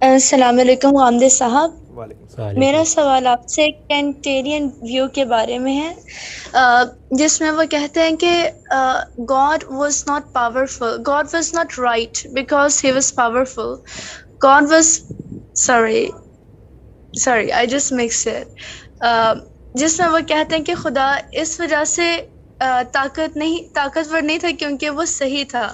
السلام علیکم غامدہ صاحب. وعلیکم السلام. میرا سوال آپ سے کینٹیرین ویو کے بارے میں ہے، جس میں وہ کہتے ہیں کہ God was not powerful, God was not right because he was powerful. God was sorry I just mix it, جس میں وہ کہتے ہیں کہ خدا اس وجہ سے طاقتور نہیں تھا کیونکہ وہ صحیح تھا،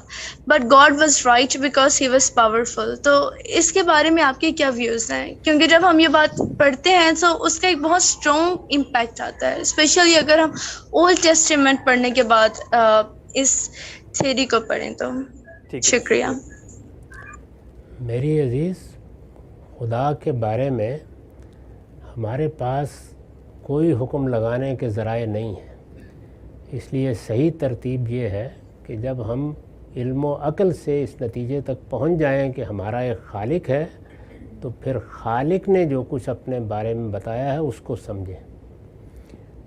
but God was right because he was powerful. تو اس کے بارے میں آپ کے کیا ویوز ہیں؟ کیونکہ جب ہم یہ بات پڑھتے ہیں تو اس کا ایک بہت اسٹرانگ امپیکٹ آتا ہے، اسپیشلی اگر ہم اولڈ ٹیسٹیمنٹ پڑھنے کے بعد اس تھیری کو پڑھیں تو. ٹھیک ہے، شکریہ. میری عزیز، خدا کے بارے میں ہمارے پاس کوئی حکم لگانے کے ذرائع نہیں ہیں، اس لیے صحیح ترتیب یہ ہے کہ جب ہم علم و عقل سے اس نتیجے تک پہنچ جائیں کہ ہمارا ایک خالق ہے، تو پھر خالق نے جو کچھ اپنے بارے میں بتایا ہے اس کو سمجھیں.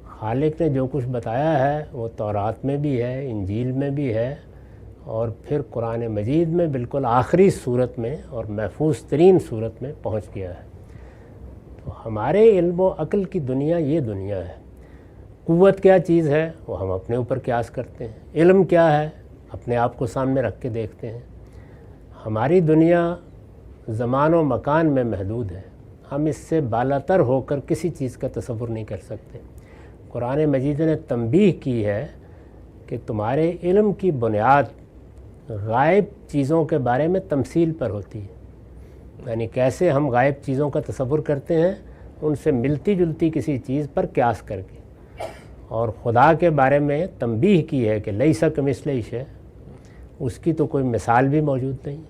خالق نے جو کچھ بتایا ہے وہ تورات میں بھی ہے، انجیل میں بھی ہے، اور پھر قرآن مجید میں بالکل آخری صورت میں اور محفوظ ترین صورت میں پہنچ گیا ہے. تو ہمارے علم و عقل کی دنیا یہ دنیا ہے. قوت کیا چیز ہے وہ ہم اپنے اوپر قیاس کرتے ہیں، علم کیا ہے اپنے آپ کو سامنے رکھ کے دیکھتے ہیں. ہماری دنیا زمان و مکان میں محدود ہے، ہم اس سے بالاتر ہو کر کسی چیز کا تصور نہیں کر سکتے. قرآن مجید نے تنبیہ کی ہے کہ تمہارے علم کی بنیاد غائب چیزوں کے بارے میں تمثیل پر ہوتی ہے، یعنی کیسے ہم غائب چیزوں کا تصور کرتے ہیں ان سے ملتی جلتی کسی چیز پر قیاس کر کے. اور خدا کے بارے میں تنبیہ کی ہے کہ لیس کمثلہ شیء، اس کی تو کوئی مثال بھی موجود نہیں.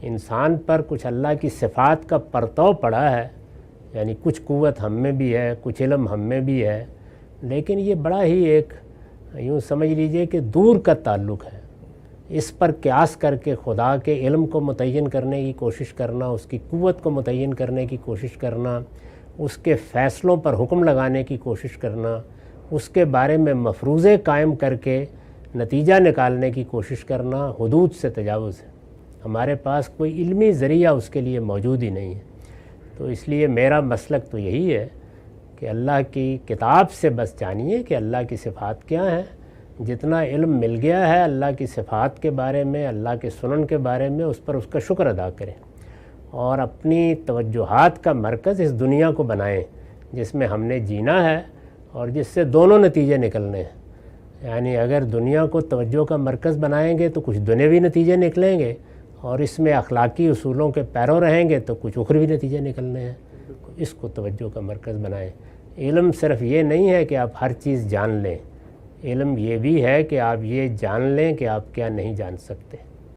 انسان پر کچھ اللہ کی صفات کا پرتو پڑا ہے، یعنی کچھ قوت ہم میں بھی ہے، کچھ علم ہم میں بھی ہے، لیکن یہ بڑا ہی ایک یوں سمجھ لیجئے کہ دور کا تعلق ہے. اس پر قیاس کر کے خدا کے علم کو متعین کرنے کی کوشش کرنا، اس کی قوت کو متعین کرنے کی کوشش کرنا، اس کے فیصلوں پر حکم لگانے کی کوشش کرنا، اس کے بارے میں مفروضے قائم کر کے نتیجہ نکالنے کی کوشش کرنا حدود سے تجاوز ہے. ہمارے پاس کوئی علمی ذریعہ اس کے لیے موجود ہی نہیں ہے. تو اس لیے میرا مسلک تو یہی ہے کہ اللہ کی کتاب سے بس جانیے کہ اللہ کی صفات کیا ہیں. جتنا علم مل گیا ہے اللہ کی صفات کے بارے میں، اللہ کے سنن کے بارے میں، اس پر اس کا شکر ادا کریں، اور اپنی توجہات کا مرکز اس دنیا کو بنائیں جس میں ہم نے جینا ہے اور جس سے دونوں نتیجے نکلنے ہیں. یعنی اگر دنیا کو توجہ کا مرکز بنائیں گے تو کچھ دنیوی نتیجے نکلیں گے، اور اس میں اخلاقی اصولوں کے پیرو رہیں گے تو کچھ اخروی نتیجے نکلنے ہیں. اس کو توجہ کا مرکز بنائیں. علم صرف یہ نہیں ہے کہ آپ ہر چیز جان لیں، علم یہ بھی ہے کہ آپ یہ جان لیں کہ آپ کیا نہیں جان سکتے.